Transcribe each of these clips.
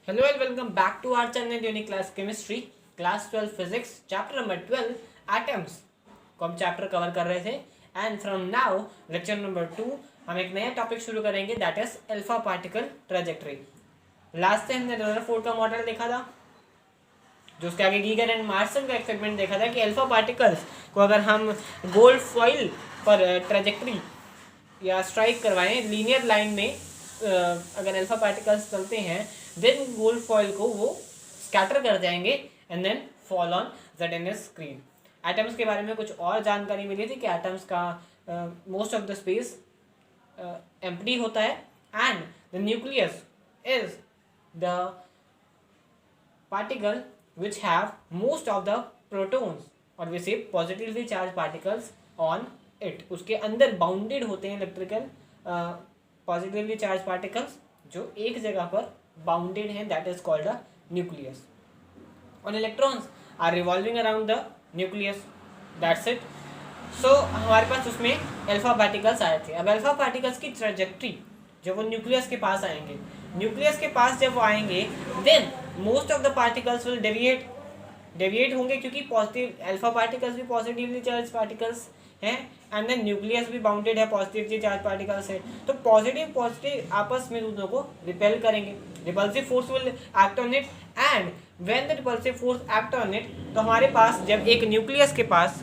Hello and welcome back to our channel Unique Class Chemistry, Class 12 Physics, Chapter number 12 Atoms को हम chapter cover कर रहे थे and from now lecture number 2 हम एक नया टॉपिक शुरू करेंगे that is alpha particle trajectory. Last time हमने रदरफोर्ड का मॉडल देखा था, जो उसके आगे गीगर एंड मार्सन का एक्सपेरिमेंट देखा था कि अल्फा पार्टिकल्स को अगर हम गोल्ड फॉइल पर ट्रेजेक्टरी या स्ट्राइक करवाएं लीनियर लाइन में, अगर अल्फा पार्टिकल्स चलते हैं देन गोल्ड फॉइल को वो स्कैटर कर जाएंगे and then fall on the dennis screen. Atoms के बारे में कुछ और जानकारी मिली थी कि एटम्स का most of the space empty होता है and the nucleus is the particle which have most of the protons और we say positively charged particles on it। उसके अंदर बाउंडेड होते हैं इलेक्ट्रिकल पॉजिटिवली चार्ज पार्टिकल्स जो एक जगह पर बाउंडेड हैं, that is called a nucleus. और electrons are revolving around the nucleus, that's it. So हमारे पास उसमें अल्फा पार्टिकल्स आए थे। अब अल्फा पार्टिकल्स की ट्रेजेक्ट्री जब वो न्यूक्लियस के पास आएंगे, न्यूक्लियस के पास जब वो आएंगे then most of the particles will deviate होंगे, क्योंकि पॉजिटिव अल्फा पार्टिकल्स भी पॉजिटिवली चार्ज पार्टिकल्स हैं एंड देन न्यूक्लियस भी बाउंडेड है, पॉजिटिवली चार्ज पार्टिकल्स है। तो पॉजिटिव आपस में दोनों को रिपेल करेंगे, repulsive force will act on it and when the repulsive force act on it, तो हमारे पास जब एक न्यूक्लियस के पास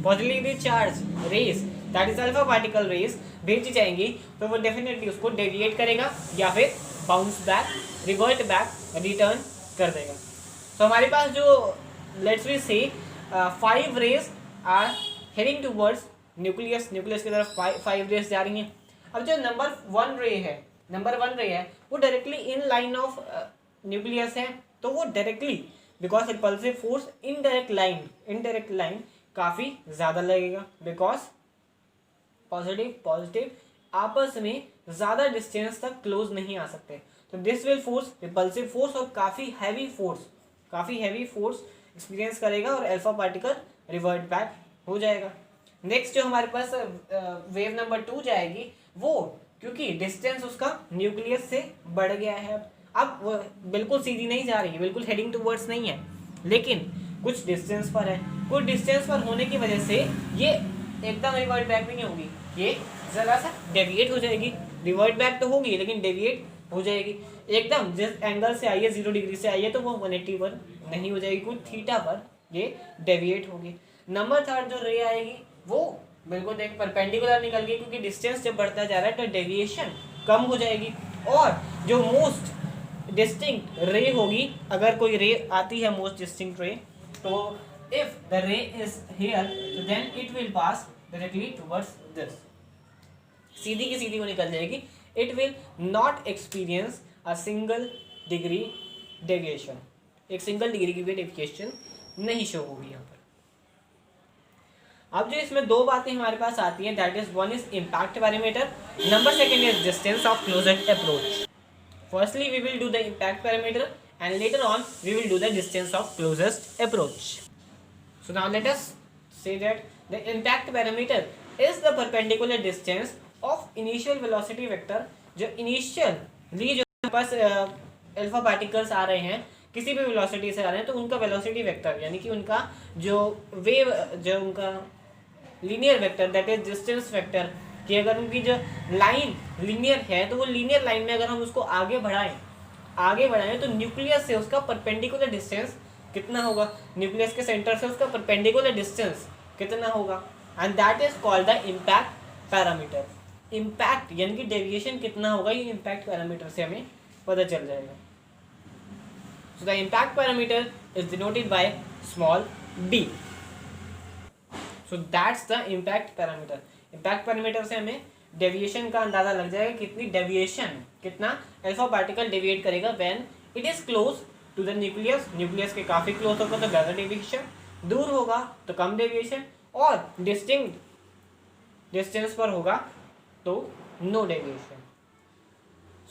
positively charge rays that is alpha particle rays भेजी जाएंगी तो वो डेफिनेटली उसको डेविएट करेगा या फिर bounce back, revert back, return कर देगा। तो हमारे पास जो let's we say 5 rays are heading towards nucleus की तरफ 5 रेस जा रही हैं। अब जो नंबर 1 रे है वो directly in line of nucleus है, तो वो directly because repulsive force indirect line काफ़ी ज़्यादा लगेगा, बिकॉज पॉजिटिव आपस में ज़्यादा डिस्टेंस तक क्लोज नहीं आ सकते। तो this will force repulsive force और काफ़ी हैवी फोर्स एक्सपीरियंस करेगा और अल्फा पार्टिकल रिवर्ट बैक हो जाएगा। नेक्स्ट जो हमारे पास वेव नंबर 2 जाएगी, वो क्योंकि डिस्टेंस उसका न्यूक्लियस से बढ़ गया है, अब वो बिल्कुल सीधी नहीं जा रही है, बिल्कुल हेडिंग टूवर्ड्स नहीं है, लेकिन कुछ डिस्टेंस पर है। कुछ डिस्टेंस पर होने की वजह से ये एकदम रिवर्ट बैक नहीं होगी, ये ज़रा सा डेविएट हो जाएगी। रिवर्ट बैक तो होगी लेकिन डेविएट हो जाएगी। एकदम जिस एंगल से आई है 0 डिग्री से आई है तो वो 180 पर नहीं हो जाएगी, कुछ थीटा पर ये डेविएट होगी। नंबर 3 जो रे आएगी वो बिल्कुल एक परपेंडिकुलर निकल गई, क्योंकि डिस्टेंस जब बढ़ता जा रहा है तो डेविएशन कम हो जाएगी। और जो मोस्ट डिस्टिंक्ट रे होगी, अगर कोई रे आती है मोस्ट डिस्टिंक्ट रे, तो if the ray is here so then it will pass directly towards this, सीधी की सीधी वो निकल जाएगी। it will not experience a single degree deviation, एक सिंगल डिग्री की भी डेविएशन नहीं शो होगी यहाँ पर। अब जो इसमें 2 बातें हमारे पास आती हैं, that is one is impact parameter, number 2 is distance of closest approach. Firstly we will do the impact parameter and later on we will do the distance of closest approach. So now let us say that the impact parameter is the perpendicular distance of initial velocity vector। जो initially जो पास alpha particles आ रहे हैं किसी भी velocity से आ रहे हैं, तो उनका वेलोसिटी वेक्टर यानी कि उनका जो वेव जो उनका linear vector that is distance vector, कि अगर उनकी जो लाइन लीनियर है तो वो लीनियर लाइन में अगर हम उसको आगे बढ़ाएं तो न्यूक्लियस से उसका परपेंडिकुलर डिस्टेंस कितना होगा, न्यूक्लियस के सेंटर से उसका परपेंडिकुलर डिस्टेंस कितना होगा, and that is called the impact parameter. Impact यानी कि डेविएशन कितना होगा, ये इम्पैक्ट पैरामीटर से हमें पता चल जाएगा। So the impact parameter is denoted by small d। So that's the impact parameter. Impact parameter से हमें डेविएशन का अंदाजा लग जाएगा, कितनी डेविएशन, कितना अल्फा पार्टिकल डेविएट करेगा when it is close to the nucleus के काफ़ी क्लोज होगा तो ज़्यादा डेविएशन, दूर होगा तो कम डेविएशन, और डिस्टिंक्ट डिस्टेंस पर होगा तो no deviation.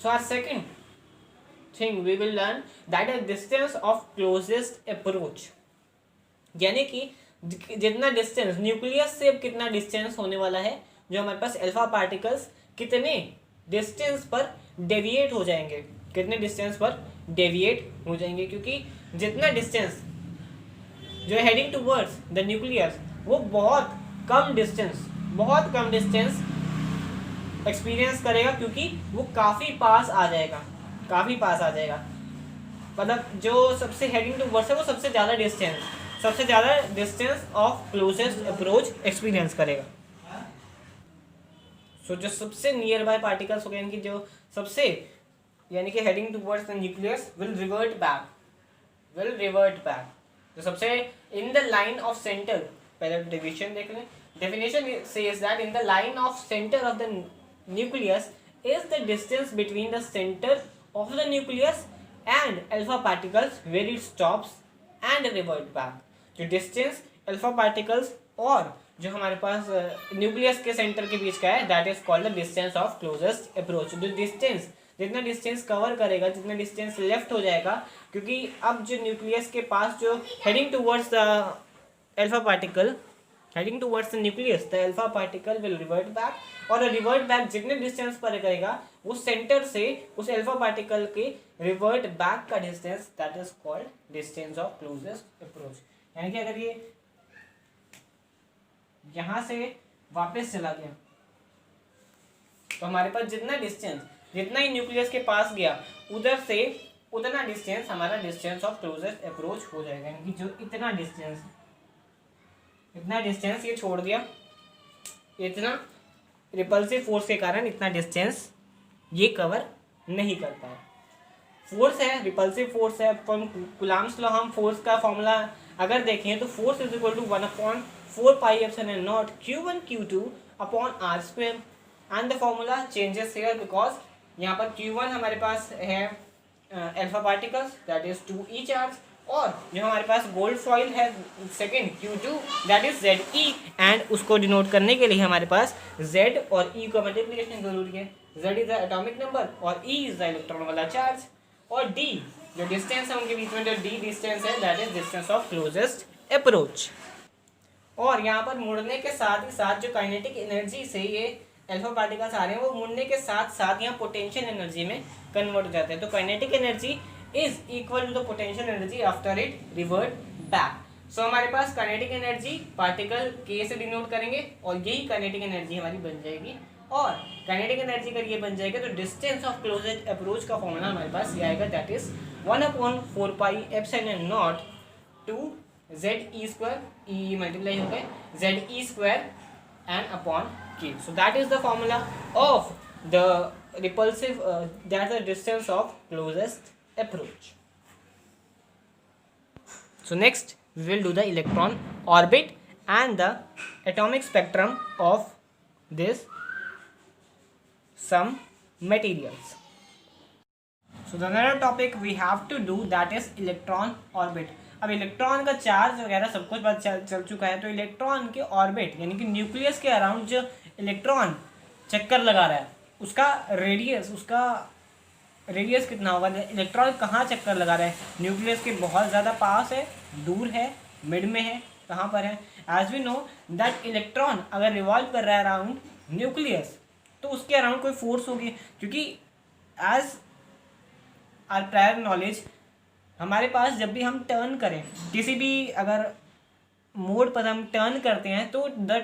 So our second thing we will learn that is distance of closest approach, यानी कि जितना डिस्टेंस न्यूक्लियस से कितना डिस्टेंस होने वाला है, जो हमारे पास अल्फा पार्टिकल्स कितने डिस्टेंस पर डेविएट हो जाएंगे। कितने डिस्टेंस पर डेविएट हो जाएंगे, क्योंकि जितना डिस्टेंस जो हेडिंग टूवर्ड्स द न्यूक्लियस वो बहुत कम डिस्टेंस एक्सपीरियंस करेगा, क्योंकि वो काफ़ी पास आ जाएगा। मतलब जो सबसे हेडिंग टूवर्ड्स है वो सबसे ज़्यादा distance of closest approach experience करेगा। सो जो सबसे नियर बाय पार्टिकल्स हो गए, इनकी जो सबसे यानी कि heading towards the nucleus will revert back. जो सबसे in the line of centre, पहले डेफिनेशन देख लें। Definition says that in the line of centre of the nucleus is the distance between the centre of the nucleus and alpha particles where it stops and revert back. जो distance alpha particles और जो हमारे पास nucleus के centre के बीच का है, that is called the distance of closest approach. जो distance जितना डिस्टेंस कवर करेगा, जितना डिस्टेंस लेफ्ट हो जाएगा, क्योंकि अब जो न्यूक्लियस के पास जो heading towards the alpha particle, heading towards the nucleus, the alpha particle will revert back, और रिवर्ट बैक जितने डिस्टेंस पर करेगा वो सेंटर से उस अल्फा पार्टिकल के रिवर्ट बैक का distance, that is called distance of closest approach. यानी कि अगर ये यहां से वापस चला गया तो हमारे पास जितना ही न्यूक्लियस के पास गया उधर से उतना डिस्टेंस हमारा डिस्टेंस ऑफ क्लोजेस्ट अप्रोच हो जाएगा। यानी कि जो इतना डिस्टेंस ये छोड़ दिया, इतना रिपल्सिव फोर्स के कारण इतना डिस्टेंस ये कवर नहीं कर पाया। फोर्स है, रिपल्सिव फोर्स है। फ्रॉम कूलम्ब्स लॉ हम फोर्स का फॉर्मूला अगर देखें तो force is equal to 1/4 pi epsilon naught Q1 Q2 upon r square, and the formula changes here because यहाँ पर Q1 हमारे पास है alpha particles, that is 2e charge, और जो हमारे पास गोल्ड फॉइल है second Q2, that is ZE, and उसको डिनोट करने के लिए हमारे पास Z और E का मल्टीप्लिकेशन जरूरी है। Z is the atomic number और E इज द इलेक्ट्रॉन वाला चार्ज, और D जो डिस्टेंस है उनके बीच में, जो D डिस्टेंस है, that is distance of closest approach. और यहाँ पर मुड़ने के साथ ही साथ जो काइनेटिक एनर्जी से ये अल्फा पार्टिकल्स आ रहे हैं वो मुड़ने के साथ साथ यहाँ पोटेंशियल एनर्जी में कन्वर्ट हो जाते हैं। तो kinetic energy is equal to the potential energy after it revert back. So हमारे पास काइनेटिक एनर्जी पार्टिकल K से डिनोट करेंगे और यही काइनेटिक एनर्जी हमारी बन जाएगी। और काइनेटिक एनर्जी अगर ये बन जाएगा तो डिस्टेंस ऑफ क्लोजेस्ट अप्रोच का फॉर्मूला हमारे पास ये आएगा, that is 1/4 pi epsilon naught two ZE square, E multiply हो गए ZE square and upon K. So that is the formula of the repulsive, that's the distance of closest approach. So next we will do the electron orbit and the atomic spectrum of this some materials. So the another topic we have to do, that is electron orbit. अब electron का charge वगैरह सब कुछ बात चल चुका है, तो इलेक्ट्रॉन के ऑर्बिट यानी कि न्यूक्लियस के अराउंड जो इलेक्ट्रॉन चक्कर लगा रहा है उसका रेडियस कितना होगा। इलेक्ट्रॉन कहाँ चक्कर लगा रहा है, न्यूक्लियस के बहुत ज़्यादा पास है, दूर है, मिड में है, कहाँ पर है। As we know that electron अगर रिवॉल्व कर रहा है अराउंड न्यूक्लियस तो उसके अराउंड कोई फोर्स होगी, क्योंकि एज आर प्रायर नॉलेज हमारे पास जब भी हम टर्न करें किसी भी अगर मोड पर हम टर्न करते हैं तो the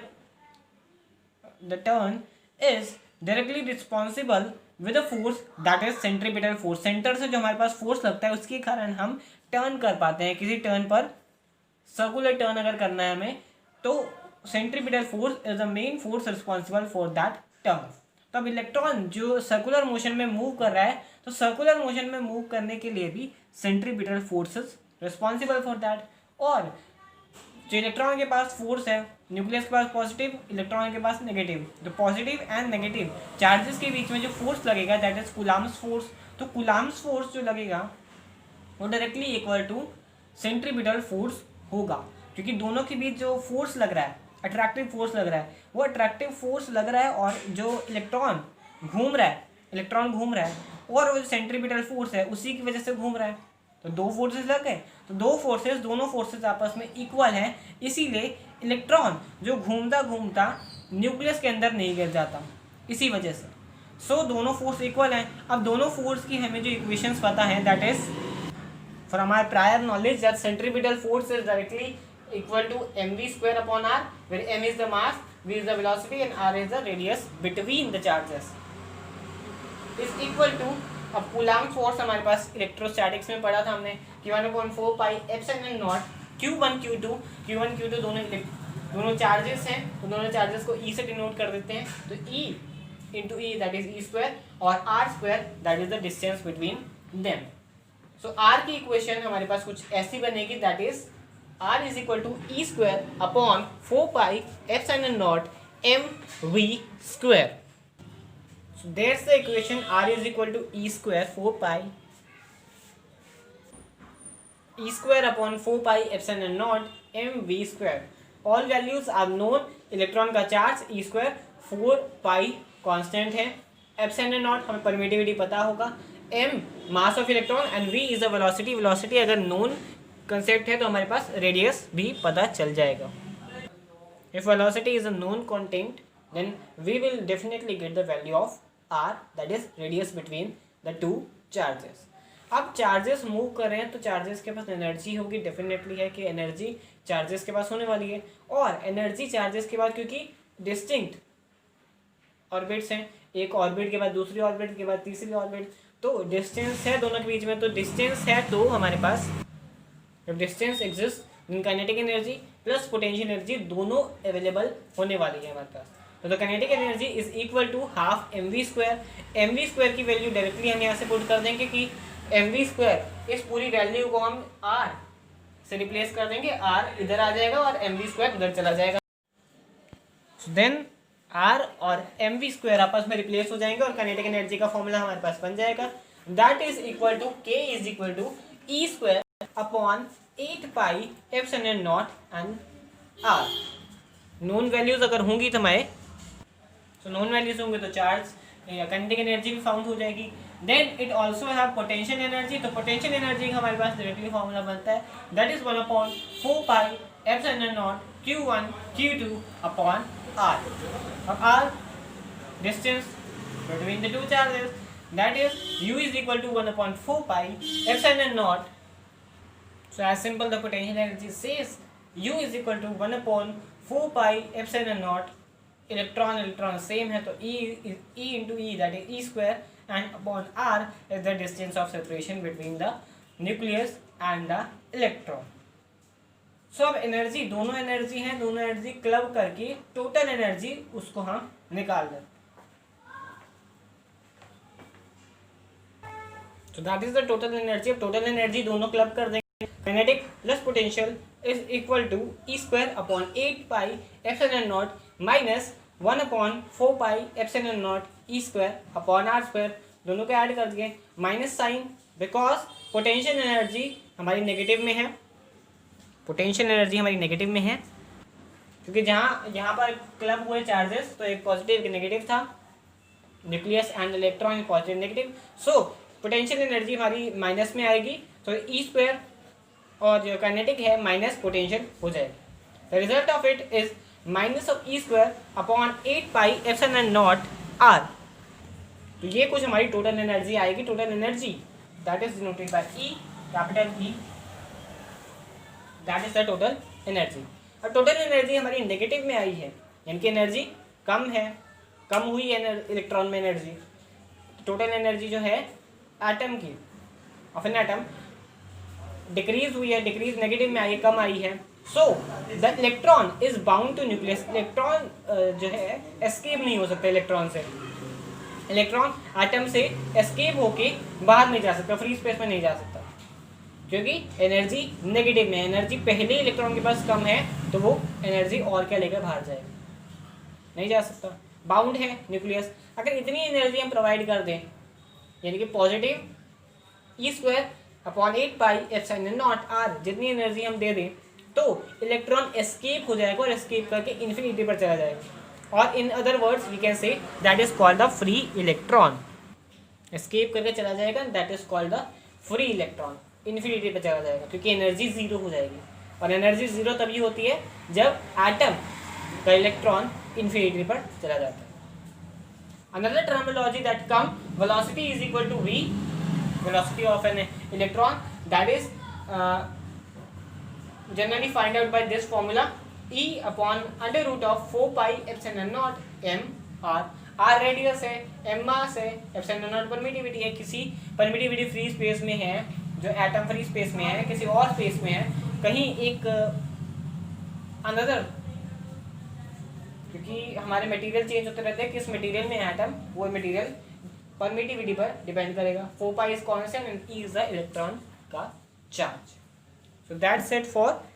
turn is directly responsible with a force, that is centripetal force. Centre से जो हमारे पास फोर्स लगता है उसके कारण हम टर्न कर पाते हैं। किसी टर्न पर सर्कुलर टर्न अगर करना है हमें तो centripetal force is the main force responsible for that turn. तो अब इलेक्ट्रॉन जो सर्कुलर मोशन में मूव कर रहा है तो सर्कुलर मोशन में मूव करने के लिए भी centripetal forces responsible for that. और जो इलेक्ट्रॉन के पास फोर्स है, न्यूक्लियस के पास पॉजिटिव, इलेक्ट्रॉन के पास नेगेटिव, तो पॉजिटिव एंड नेगेटिव चार्जेस के बीच में जो फोर्स लगेगा दैट इज कूलम्ब्स फोर्स। तो कूलम्ब्स फोर्स जो लगेगा वो directly equal to centripetal force होगा, क्योंकि दोनों के बीच जो फोर्स लग रहा है, अट्रैक्टिव फोर्स लग रहा है, वो अट्रैक्टिव फोर्स लग रहा है, और जो इलेक्ट्रॉन घूम रहा है और वो सेंट्रीपिटल फोर्स है उसी की वजह से घूम रहा है। तो दो फोर्सेस लग गए, तो दोनों फोर्सेस आपस में इक्वल हैं, इसीलिए इलेक्ट्रॉन जो घूमता न्यूक्लियस के अंदर नहीं गिर जाता, इसी वजह से। सो दोनों फोर्स इक्वल हैं। अब दोनों फोर्स की हमें जो इक्वेशंस पता है, that is from our prior knowledge that centripetal force is directly equal to mv² upon r, where m is the mass, v is the velocity and r is the radius between the charges, is equal to, अब coulomb force हमारे पास electrostatics में पढ़ा था हमने कि 1/4 pi epsilon naught q1 q2 दोनों charges हैं, तो दोनों चार्जेस को e से डिनोट कर देते हैं, तो e into e that is e square और r square that is the distance between them. So r की इक्वेशन हमारे पास कुछ ऐसी बनेगी, that is r is equal to e square upon 4 pi epsilon naught m v square. So that's the equation, r is equal to e square 4 pi e square upon 4 pi epsilon naught m v square. All values are known, electron का charge e square 4 pi constant है, epsilon naught हमें permittivity पता होगा, m mass of electron and v is the velocity. Velocity अगर known concept है तो हमारे पास रेडियस भी पता चल जाएगा। If velocity is a known quantity then we will definitely get the value of r, that is radius between the two charges. अब चार्जेस मूव कर रहे हैं तो चार्जेस के पास एनर्जी होगी, डेफिनेटली है कि एनर्जी चार्जेस के पास होने वाली है, और एनर्जी चार्जेस के बाद क्योंकि डिस्टिंक्ट ऑर्बिट्स हैं, एक ऑर्बिट के बाद दूसरी ऑर्बिट के बाद तीसरी ऑर्बिट, तो डिस्टेंस है दोनों के बीच में, तो डिस्टेंस है तो हमारे पास जब distance exist kinetic energy plus potential energy दोनों अवेलेबल होने वाली है हमारे पास। तो kinetic energy is equal to half mv square. mv square की वैल्यू डायरेक्टली हम यहाँ से पुट कर देंगे कि mv स्क्वायर, इस पूरी वैल्यू को हम r से रिप्लेस कर देंगे, r इधर आ जाएगा और mv स्क्वायर उधर चला जाएगा। देन r और mv स्क्वायर आपस में रिप्लेस हो जाएंगे और काइनेटिक एनर्जी का फॉर्मूला हमारे पास बन जाएगा, that is equal to k is equal to e square upon 8 pi epsilon naught and r। Known values अगर होंगी तो हमारे, तो नोन वैल्यूज होंगे तो चार्ज या काइनेटिक एनर्जी भी फाउंड हो जाएगी। Then it also have potential energy, तो पोटेंशियल एनर्जी का हमारे पास डायरेक्टली फॉर्मूला बनता है, that is 1/4 pi epsilon naught q1 q2 upon r। अब r distance between the two charges, that is u is equal to 1/4 pi epsilon naught. So as simple the potential energy says u is equal to 1/4 pi epsilon naught, electron same है तो e into e that is e square and upon r is the distance of separation between the nucleus and the electron. सो अब energy, दोनों energy हैं, दोनों energy club करके total energy उसको हम निकाल दें, तो that is the total energy. अब टोटल एनर्जी दोनों क्लब कर देंगे, kinetic plus potential is equal to e square upon 8 pi epsilon naught minus 1/4 pi epsilon naught e square upon r square. दोनों को ऐड कर दिए, minus sign because potential energy हमारी negative में है, पोटेंशियल एनर्जी हमारी नेगेटिव में है क्योंकि यहाँ पर क्लब हुए चार्जेस, तो एक पॉजिटिव एक नेगेटिव था, nucleus and electron positive negative, so potential energy हमारी माइनस में आएगी, तो ई स्क्वायर और जो काइनेटिक है माइनस पोटेंशियल हो जाएगी। The result of it is minus of e square upon 8 pi epsilon naught r. तो ये कुछ हमारी टोटल एनर्जी आएगी, total energy that is denoted by E, capital E, that is the total energy. अब total energy हमारी negative में आई है, यानी कि एनर्जी कम है, कम हुई है इलेक्ट्रॉन में एनर्जी। टोटल एनर्जी जो है एटम की ऑफ एन एटम डिक्रीज हुई है, डिक्रीज नेगेटिव में आई है, कम आई है। So the electron is bound to nucleus. Electron जो है एस्केप नहीं हो सकता इलेक्ट्रॉन से, इलेक्ट्रॉन एटम से एस्केप होके बाहर नहीं जा सकता, फ्री स्पेस में नहीं जा सकता, क्योंकि एनर्जी नेगेटिव में, एनर्जी पहले इलेक्ट्रॉन के पास कम है तो वो एनर्जी और क्या लेकर बाहर जाएगा, नहीं जा सकता, बाउंड है न्यूक्लियस। अगर इतनी एनर्जी हम प्रोवाइड कर दें, यानी कि positive e square upon 8 pi epsilon naught r, जितनी एनर्जी हम दे दें तो इलेक्ट्रॉन एस्केप हो जाएगा और एस्केप करके इन्फिनिटी पर चला जाएगा, और in other words we can say that is called the free electron. Escape करके चला जाएगा, that is called the free electron, infinity पर चला जाएगा क्योंकि एनर्जी जीरो हो जाएगी, और एनर्जी जीरो तभी होती है जब एटम का इलेक्ट्रॉन इन्फिनिटी पर चला जाता है। Another terminology that come, velocity is equal to v, velocity of an electron, that is generally find out by this formula, E upon under root of 4 pi epsilon naught m r. r radius है, m मास है, epsilon not permittivity है, किसी permittivity free space में है, जो atom free space में है, किसी और स्पेस में है, कहीं एक अनदर, क्योंकि हमारे मटेरियल चेंज होते रहते हैं, किस मटेरियल में है एटम, वो मटेरियल परमिटिविटी पर डिपेंड करेगा. 4 pi is constant and e is the electron का charge. So that's it for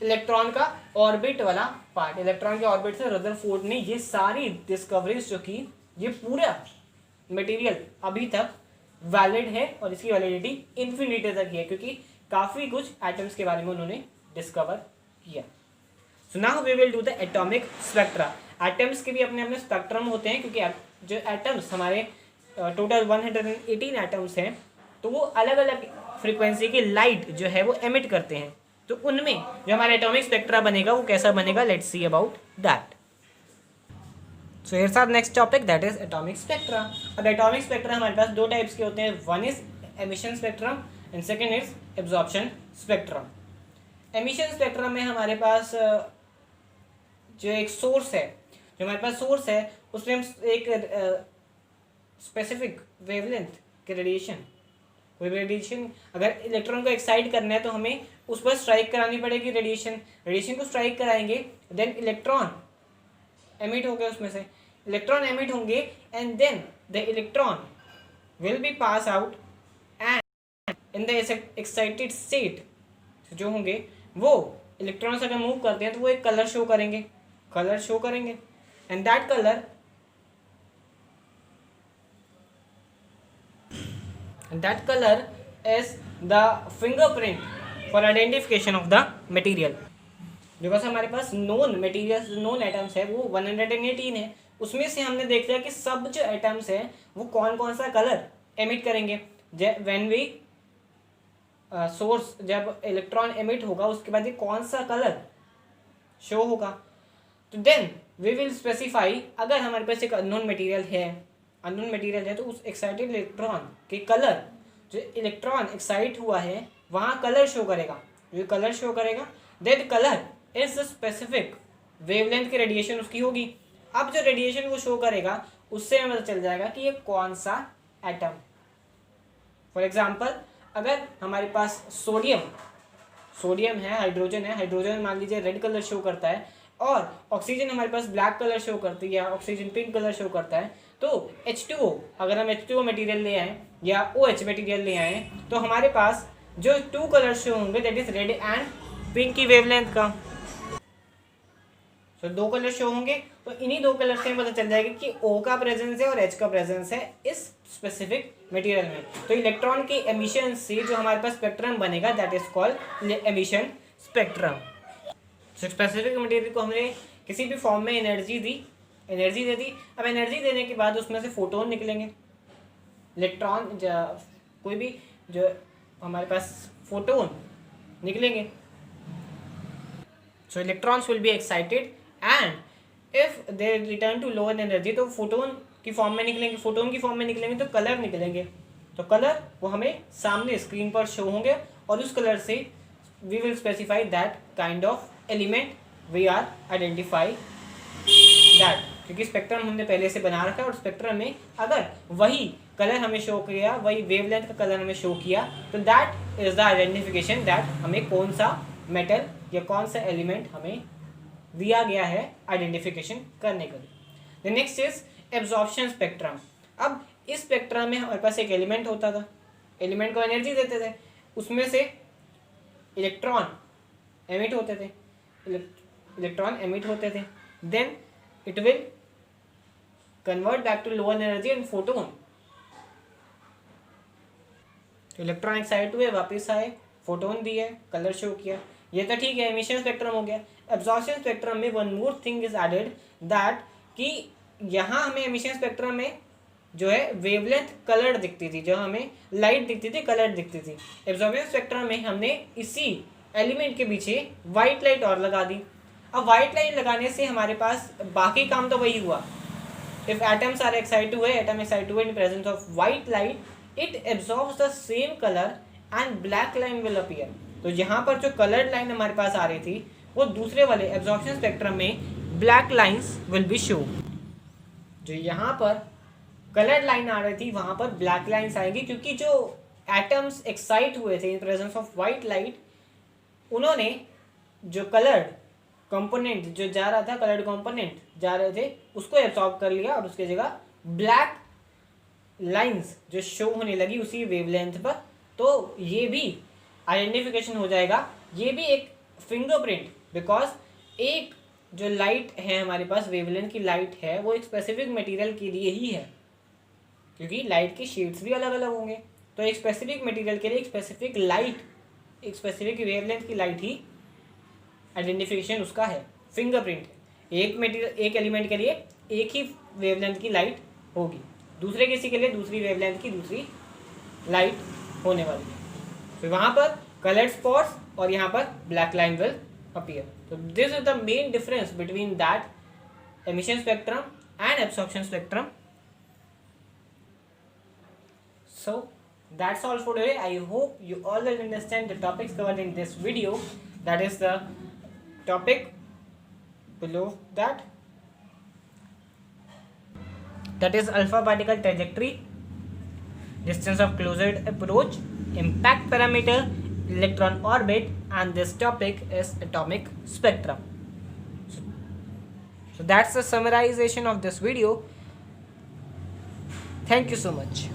electron का ऑर्बिट वाला पार्ट. इलेक्ट्रॉन के ऑर्बिट से रदरफोर्ड ने ये सारी डिस्कवरीज जो की, ये पूरा मटेरियल अभी तक वैलिड है और इसकी वैलिडिटी इन्फिनिटी तक है, क्योंकि काफ़ी कुछ एटम्स के बारे में उन्होंने डिस्कवर किया. So now we will do the atomic spectra. Atoms के भी अपने अपने स्पेक्ट्रम होते हैं, क्योंकि जो एटम्स हमारे टोटल 118 एटम्स हैं, तो वो अलग अलग फ्रीक्वेंसी की लाइट जो है वो एमिट करते हैं. तो उनमें जो हमारा एटॉमिक स्पेक्ट्रा बनेगा वो कैसा बनेगा, let's see about that. So here's our next topic, that is atomic spectra. अब एटॉमिक स्पेक्ट्रा हमारे पास दो टाइप्स के होते हैं. One is emission spectrum and second is absorption spectrum. Emission spectrum में हमारे पास जो एक सोर्स है, जो हमारे पास सोर्स है, उसमें हम एक स्पेसिफिक वेवलेंथ के रेडिएशन, कोई रेडिएशन अगर इलेक्ट्रॉन को एक्साइट करना है तो हमें उस पर स्ट्राइक करानी पड़ेगी. रेडिएशन को स्ट्राइक कराएंगे, देन इलेक्ट्रॉन एमिट हो गए, उसमें से इलेक्ट्रॉन एमिट होंगे and then the electron will be pass out and in the excited state जो होंगे वो इलेक्ट्रॉन से अगर मूव करते हैं तो वो एक कलर शो करेंगे and that colour is the fingerprint for identification of the material. Because हमारे पास नोन मटेरियल्स, नोन एटम्स है वो 118 है, उसमें से हमने देख लिया कि सब जो एटम्स हैं वो कौन कौन सा कलर एमिट करेंगे. व्हेन वी सोर्स, जब इलेक्ट्रॉन एमिट होगा उसके बाद ये कौन सा कलर शो होगा. तो देन वी विल स्पेसिफाई, अगर हमारे पास एक अननोन मटेरियल है तो उस एक्साइटेड इलेक्ट्रॉन के कलर, जो इलेक्ट्रॉन एक्साइट हुआ है वहाँ कलर शो करेगा. That colour is the specific wavelength की रेडिएशन उसकी होगी. अब जो रेडिएशन वो शो करेगा उससे हमें पता चल जाएगा कि ये कौन सा एटम. फॉर एग्जाम्पल, अगर हमारे पास सोडियम है, हाइड्रोजन मान लीजिए रेड कलर शो करता है, और ऑक्सीजन हमारे पास ब्लैक कलर शो करती है, या ऑक्सीजन पिंक कलर शो करता है, तो H2O, अगर हम H2O मटेरियल ले आए या OH मटेरियल ले आए तो हमारे पास जो 2 कलर शो होंगे, that is red and pink की वेवलेंथ का. तो 2 कलर शो होंगे, तो इन्हीं 2 कलर से पता चल जाएगा कि O का प्रेजेंस है और H का प्रेजेंस है इस स्पेसिफिक मटेरियल में. तो इलेक्ट्रॉन के एमिशन से जो हमारे पास स्पेक्ट्रम बनेगा, that is called emission spectrum. Specific material को हमने किसी भी फॉर्म में एनर्जी दे दी. अब एनर्जी देने के बाद उसमें से फोटोन निकलेंगे. इलेक्ट्रॉन, कोई भी जो हमारे पास फोटोन निकलेंगे. So electrons will be excited and if they return to lower energy, तो फोटोन की फॉर्म में निकलेंगे. तो कलर निकलेंगे. तो कलर वो हमें सामने स्क्रीन पर शो होंगे, और उस कलर से we will specify that kind of element we are identify that, क्योंकि स्पेक्ट्रम हमने पहले से बना रखा है, और स्पेक्ट्रम में अगर वही कलर हमें शो किया, वही वेवलेंथ का कलर हमें शो किया, तो that is the identification that हमें कौन सा मेटल या कौन सा एलिमेंट हमें दिया गया है आइडेंटिफिकेशन करने के लिए. The next is absorption spectrum. अब इस स्पेक्ट्रम में हमारे पास एक एलिमेंट होता था, एलिमेंट को एनर्जी देते थे, उसमें से इलेक्ट्रॉन एमिट होते थे, then it will convert back to lower energy and photon. Electron excite हुए, वापस आए, फोटोन दिए, कलर शो किया. ये तो ठीक है, एमिशन स्पेक्ट्रम हो गया. एब्जॉर्प्शन स्पेक्ट्रम में one more thing is added, that कि यहाँ हमें एमिशन स्पेक्ट्रम में जो है वेवलेंथ कलर दिखती थी, जो हमें लाइट दिखती थी, कलर दिखती थी. एब्जॉर्प्शन स्पेक्ट्रम में हमने इसी एलिमेंट के पीछे वाइट लाइट और लगा दी. अब वाइट लाइट लगाने से हमारे पास बाकी काम तो वही हुआ, if atoms are excited away, atom excited away in presence of white light, it absorbs the same color and black line will appear. तो यहाँ पर जो colored line हमारे पास आ रही थी वो दूसरे वाले absorption spectrum में black lines will be show. जो यहाँ पर colored line आ रही थी वहाँ पर black lines आएंगी, क्योंकि जो atoms excite हुए थे in presence of white light, उन्होंने जो colored कंपोनेंट जो जा रहा था, कलर्ड कंपोनेंट जा रहे थे, उसको एब्सॉर्ब कर लिया और उसके जगह ब्लैक लाइंस जो शो होने लगी उसी वेवलेंथ पर. तो ये भी आइडेंटिफिकेशन हो जाएगा, ये भी एक फिंगरप्रिंट, बिकॉज एक जो लाइट है हमारे पास, वेवलेंथ की लाइट है, वो एक स्पेसिफिक मटेरियल के लिए ही है, क्योंकि लाइट की शेड्स भी अलग अलग होंगे. तो एक स्पेसिफिक मटेरियल के लिए एक स्पेसिफिक लाइट, एक स्पेसिफिक वेवलेंथ की लाइट ही आइडेंटिफिकेशन उसका है, फिंगरप्रिंट. एक मटेरियल, एक एलिमेंट के लिए एक ही वेवलेंथ की लाइट होगी, दूसरे किसी के लिए दूसरी वेवलेंथ की दूसरी लाइट होने वाली है. फिर वहाँ पर कलर्ड स्पॉट्स और यहाँ पर ब्लैक लाइन विल अपीयर. तो this is the main difference between that emission spectrum and absorption spectrum. So that's all for today. I hope you all will understand the topics covered in this video. That is the topic below that is alpha particle trajectory, distance of closed approach, impact parameter, electron orbit, and this topic is atomic spectrum. So that's the summarization of this video. Thank you so much.